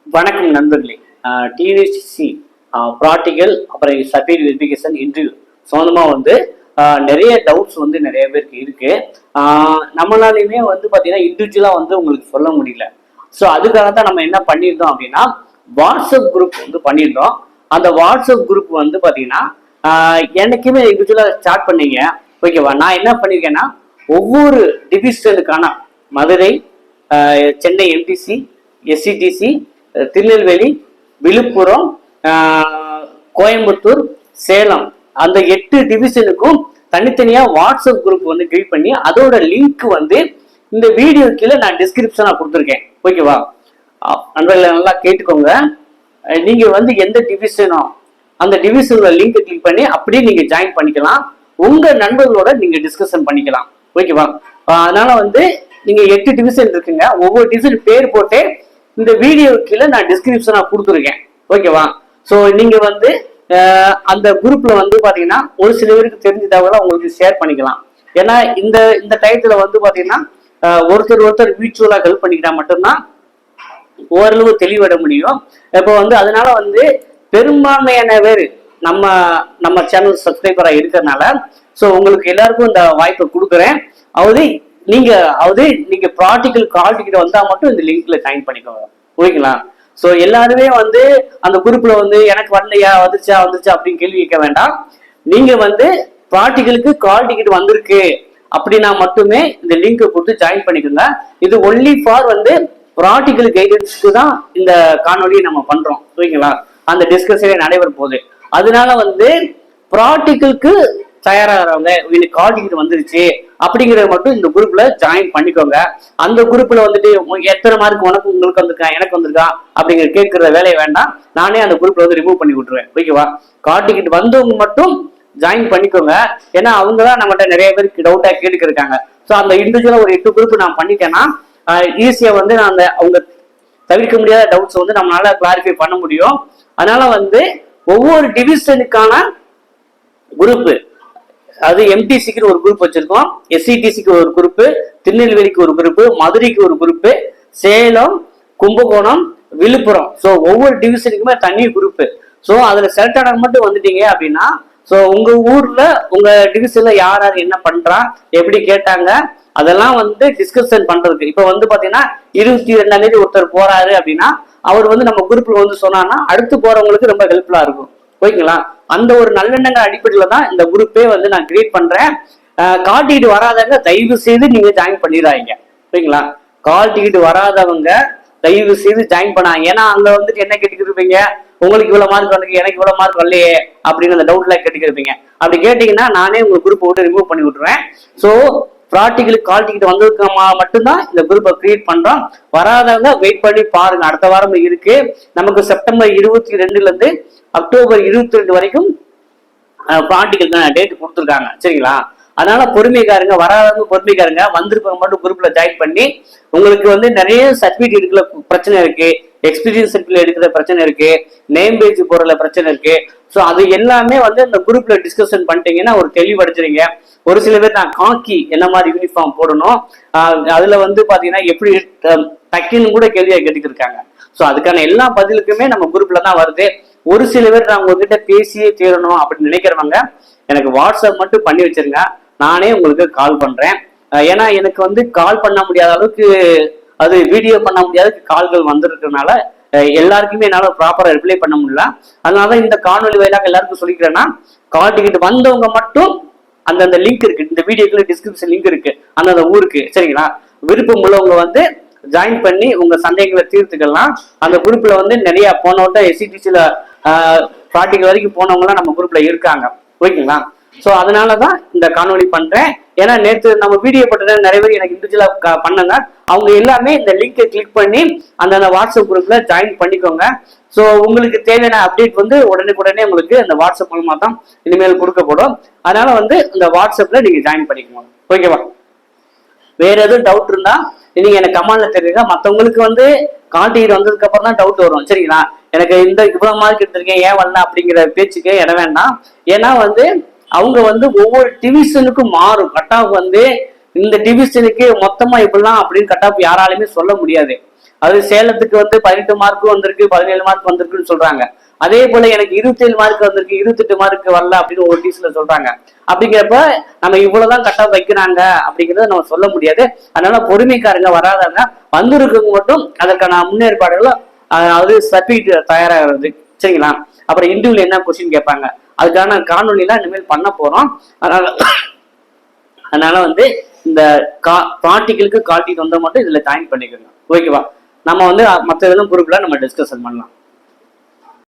வணக்கம் நண்பர்களே. TNPSC practical அப்புறம் சர்டிஃபிகேட் வெரிஃபிகேஷன் இன்டர்வியூ சொந்தமாக வந்து நிறைய டவுட்ஸ் வந்து நிறைய பேருக்கு இருக்கு. நம்மளாலையுமே வந்து பார்த்தீங்கன்னா இண்டிவிஜுவலாக வந்து உங்களுக்கு சொல்ல முடியல. ஸோ அதுக்காக தான் நம்ம என்ன பண்ணியிருந்தோம் அப்படின்னா வாட்ஸ்அப் குரூப் வந்து பண்ணியிருந்தோம். அந்த வாட்ஸ்அப் குரூப் வந்து பார்த்தீங்கன்னா எனக்குமே இண்டிவிஜுவலாக ஸ்டார்ட் பண்ணீங்க. ஓகேவா? நான் என்ன பண்ணியிருக்கேன்னா ஒவ்வொரு டிவிஷனுக்கான மதுரை, சென்னை எம்டிசி, எஸ்சிடிசி, திருநெல்வேலி, விழுப்புரம், கோயம்புத்தூர், சேலம் அந்த 8 டிவிஷனுக்கும் தனித்தனியா வாட்ஸ்அப் குரூப் வந்து கிரியேட் பண்ணி அதோட லிங்க் வந்து இந்த வீடியோ கீழே நான் டிஸ்கிரிப்ஷனா கொடுத்துருக்கேன். ஓகேவா? நண்பர்களை நல்லா கேட்டுக்கோங்க. நீங்க வந்து எந்த டிவிஷனோ அந்த டிவிஷனோட லிங்க் கிளிக் பண்ணி அப்படியே நீங்க ஜாயின் பண்ணிக்கலாம். உங்க நண்பர்களோட நீங்க டிஸ்கஷன் பண்ணிக்கலாம். ஓகேவா? அதனால வந்து நீங்க 8 டிவிஷன் இருக்குங்க. ஒவ்வொரு டிவிஷன் பேர் போட்டு இந்த வீடியோ கீழே நான் டிஸ்கிரிப்ஷனா கொடுத்துருக்கேன். ஓகேவா? ஸோ நீங்க வந்து அந்த குரூப்ல வந்து பாத்தீங்கன்னா ஒரு சில பேருக்கு தெரிஞ்ச தகவலை உங்களுக்கு ஷேர் பண்ணிக்கலாம். ஏன்னா இந்த இந்த டயத்துல வந்து பாத்தீங்கன்னா ஒருத்தர் மியூச்சுவலா ஹெல்ப் பண்ணிக்கிட்டா மட்டும்தான் ஓரளவு தெளிவிட முடியும். இப்போ வந்து அதனால வந்து பெரும்பான்மையான பேர் நம்ம சேனல் சப்ஸ்கிரைபரா இருக்கிறதுனால ஸோ உங்களுக்கு எல்லாருக்கும் இந்த வாய்ப்பை கொடுக்குறேன். நீங்க ப்ராக்டிக்கல் கால் டிக்கெட் வந்தா மட்டும் இந்த லிங்க்ல ஜாயின் பண்ணிக்கோங்க. ஓகேங்களா? ஸோ எல்லாருமே வந்து அந்த குரூப்ல வந்து எனக்கு வரலையா, வந்துருச்சா அப்படின்னு கேள்வி கேட்க வேண்டாம். நீங்க வந்து ப்ராக்டிக்கலுக்கு கால் டிக்கெட் வந்திருக்கு அப்படின்னா மட்டுமே இந்த லிங்க் கொடுத்து ஜாயின் பண்ணிக்கோங்க. இது ஒன்லி ஃபார் வந்து ப்ராக்டிக்கல் கைடன்ஸ்க்கு தான் இந்த காணொலியை நம்ம பண்றோம். ஓகேங்களா? அந்த டிஸ்கஷனே நடைபெற போகுது. அதனால வந்து ப்ராக்டிக்கலுக்கு தயாராகிறவங்க எனக்கு கால் டிக்கெட் வந்துருச்சு அப்படிங்கறத மட்டும் இந்த குரூப்ல ஜாயின் பண்ணிக்கோங்க. அந்த குரூப்ல வந்துட்டு எத்தனை மார்க் உங்களுக்கு வந்திருக்கா, எனக்கு வந்திருக்கா அப்படிங்கிற கேட்கிற வேலையை வேண்டாம். நானே அந்த குரூப்ல வந்து ரிமூவ் பண்ணி விட்டுருவேன். ஓகேவா? கால் டிக்கெட் வந்தவங்க மட்டும் ஜாயின் பண்ணிக்கோங்க. ஏன்னா அவங்க தான் நம்மகிட்ட நிறைய பேருக்கு டவுட்டா கேட்டுக்கிருக்காங்க. ஸோ அந்த இண்டிவிஜுவலா ஒரு 8 குரூப் நான் பண்ணிட்டேன்னா ஈஸியா வந்து நான் அந்த அவங்க தவிர்க்க முடியாத டவுட்ஸ் வந்து நம்மளால கிளாரிஃபை பண்ண முடியும். அதனால வந்து ஒவ்வொரு டிவிஷனுக்கான குரூப், அது எம்டிசிக்கு ஒரு குரூப் வச்சிருக்கோம், எஸ்சிடிசிக்கு ஒரு குரூப், திருநெல்வேலிக்கு ஒரு குரூப், மதுரைக்கு ஒரு குரூப், சேலம், கும்பகோணம், விழுப்புரம். ஸோ ஒவ்வொரு டிவிஷனுக்குமே தனி குரூப். ஸோ அதுல செலக்ட் ஆன மட்டும் வந்துட்டீங்க அப்படின்னா ஸோ உங்க ஊர்ல உங்க டிவிஷன்ல யார் யார் என்ன பண்றா, எப்படி கேட்டாங்க, அதெல்லாம் வந்து டிஸ்கஷன் பண்றதுக்கு இப்ப வந்து பாத்தீங்கன்னா 22ஆம் தேதி ஒருத்தர் போறாரு அப்படின்னா அவர் வந்து நம்ம குரூப்ல வந்து சொன்னான்னா அடுத்து போறவங்களுக்கு ரொம்ப ஹெல்ப்ஃபுல்லா இருக்கும். ஓகேங்களா? அந்த ஒரு நல்லெண்ணங்கள் அடிப்படையில தான் இந்த குரூப்பே வந்து நான் கிரியேட் பண்றேன். கால் டிக்கெட் வராதவங்க தயவு செய்து நீங்க ஜாயின் பண்ணிடுறாங்க. ஓகேங்களா? கால் டிக்கெட் வராதவங்க தயவு செய்து ஜாயின் பண்ணாங்க. ஏன்னா அங்க வந்துட்டு என்ன கேட்டுக்கிருப்பீங்க, உங்களுக்கு இவ்வளவு மார்க் வந்து எனக்கு இவ்வளவு மார்க் வரலையே அப்படின்னு அந்த டவுட்ல கேட்டுக்கிருப்பீங்க. அப்படி கேட்டீங்கன்னா நானே உங்க குரூப் விட்டு ரிமூவ் பண்ணி விட்டுருவேன். ஸோ ப்ராக்டிக்கலுக்கு கால் டிக்கெட் வந்ததுக்கு மட்டும்தான் இந்த குரூப்பை கிரியேட் பண்றோம். வராதவங்க வெயிட் பண்ணி பாருங்க. அடுத்த வாரம் இருக்கு நமக்கு. செப்டம்பர் 22 இருந்து அக்டோபர் 22 வரைக்கும் ப்ராக்டிக்கல் டேட் கொடுத்துருக்காங்க. சரிங்களா? அதனால பொறுமைக்காருங்க, வராதவங்க பொறுமைக்காருங்க, வந்திருப்பவங்க மட்டும் குரூப்ல ஜாயின் பண்ணி உங்களுக்கு வந்து நிறைய சர்டிபிகேட் எடுக்கல பிரச்சனை இருக்கு, எக்ஸ்பீரியன்ஸ் சர்டிபிகேட் எடுக்கிற பிரச்சனை இருக்கு, நேம் பேஜ் போடுறதுல பிரச்சனை இருக்கு. ஸோ அது எல்லாமே வந்து இந்த குரூப்ல டிஸ்கஷன் பண்ணிட்டீங்கன்னா ஒரு தெளிவடைச்சிருங்க. ஒரு சில பேர் நான் காக்கி என்ன மாதிரி யூனிஃபார்ம் போடணும், அதுல வந்து பாத்தீங்கன்னா எப்படி டக்குன்னு கூட கேள்வியா கேட்டுக்கிருக்காங்க. ஸோ அதுக்கான எல்லா பதிலுக்குமே நம்ம குரூப்ல தான் வருது. ஒரு சில பேர் நான் உங்ககிட்ட பேசியே தீரணும் அப்படின்னு நினைக்கிறவங்க எனக்கு வாட்ஸ்அப் மட்டும் பண்ணி வச்சிருங்க. நானே உங்களுக்கு கால் பண்றேன். ஏன்னா எனக்கு வந்து கால் பண்ண முடியாத அளவுக்கு, அது வீடியோ பண்ண முடியாத கால்கள் வந்துருக்கிறதுனால எல்லாருக்குமே என்னால ப்ராப்பரா ரிப்ளை பண்ண முடியல. அதனாலதான் இந்த காணொலி வாயிலாக எல்லாருக்கும் சொல்லிக்கிறேன்னா கால் டிக்கெட் வந்தவங்க மட்டும் அந்தந்த லிங்க் இருக்கு, இந்த வீடியோக்குள்ள டிஸ்கிரிப்ஷன் லிங்க் இருக்கு அந்தந்த ஊருக்கு. சரிங்களா? விருப்பம் உள்ளவங்க வந்து ஜாயின் பண்ணி உங்க சந்தேகங்களை தீர்த்துக்கலாம். அந்த குரூப்ல வந்து நிறைய போனவட்ட எஸ்சிடிசில ப்ராக்டிக்கல் வரைக்கும் போனவங்கலாம் நம்ம குரூப்ல இருக்காங்க. ஓகேங்களா? ஸோ அதனாலதான் இந்த காணொலி பண்றேன். ஏன்னா நேற்று நம்ம வீடியோ போட்ட நிறைய பேர் எனக்கு இண்டிவிஜுவலா பண்ணாங்க. அவங்க எல்லாமே இந்த லிங்கை கிளிக் பண்ணி அந்த வாட்ஸ்அப் குரூப்ல ஜாயின் பண்ணிக்கோங்க. ஸோ உங்களுக்கு தேவையான அப்டேட் வந்து உடனே உங்களுக்கு அந்த வாட்ஸ்அப் மூலமா தான் இனிமேல் கொடுக்கப்படும். அதனால வந்து இந்த வாட்ஸ்அப்ல நீங்க ஜாயின் பண்ணிக்கோங்க. ஓகேவா? வேற எதுவும் டவுட் இருந்தா நீங்க எனக்கு கமெண்ட்ல தெரியுங்க. மற்றவங்களுக்கு வந்து கால் டிக்கெட் வந்ததுக்கு அப்புறம் தான் டவுட் வரும். சரிங்களா? எனக்கு இந்த இவ்வளவு மார்க் எடுத்திருக்கேன் ஏன் வரல அப்படிங்கிற பேச்சுக்கே இட வேண்டாம். ஏன்னா வந்து அவங்க வந்து ஒவ்வொரு டிவிஷனுக்கும் மாறும் கட் ஆஃப். வந்து இந்த டிவிஷனுக்கு மொத்தமா இப்படிலாம் அப்படின்னு கட் ஆஃப் யாராலுமே சொல்ல முடியாது. அது சேலத்துக்கு வந்து 18 மார்க்கும் வந்திருக்கு, 17 மார்க் வந்திருக்குன்னு சொல்றாங்க. அதே போல எனக்கு 27 மார்க் வந்திருக்கு, 28 மார்க் வரல அப்படின்னு ஒரு டீஸ்ல சொல்றாங்க. அப்படிங்கிறப்ப நம்ம இவ்வளவுதான் கட் ஆஃப் வைக்கிறாங்க அப்படிங்கிறத நம்ம சொல்ல முடியாது. அதனால பொறுமைக்காரங்க வராதவங்க வந்திருக்கவங்க மட்டும் அதற்கான முன்னேற்பாடுகளும் அதாவது சர்டிபிகேட் தயாராகிறது சரிங்களா. அப்புறம் இன்டர்வியூல என்ன கொஸ்டின் கேட்பாங்க அதுக்கான காணொலி எல்லாம் இனிமேல் பண்ண போறோம். அதனால அதனால வந்து இந்த பார்ட்டிகளுக்கு கால்டீட் வந்தா மட்டும் இதுல ஜாயின் பண்ணிக்கோங்க ஓகேவா. நம்ம வந்து மற்ற இதெல்லாம் குரூப்ல நம்ம டிஸ்கஷன் பண்ணலாம்.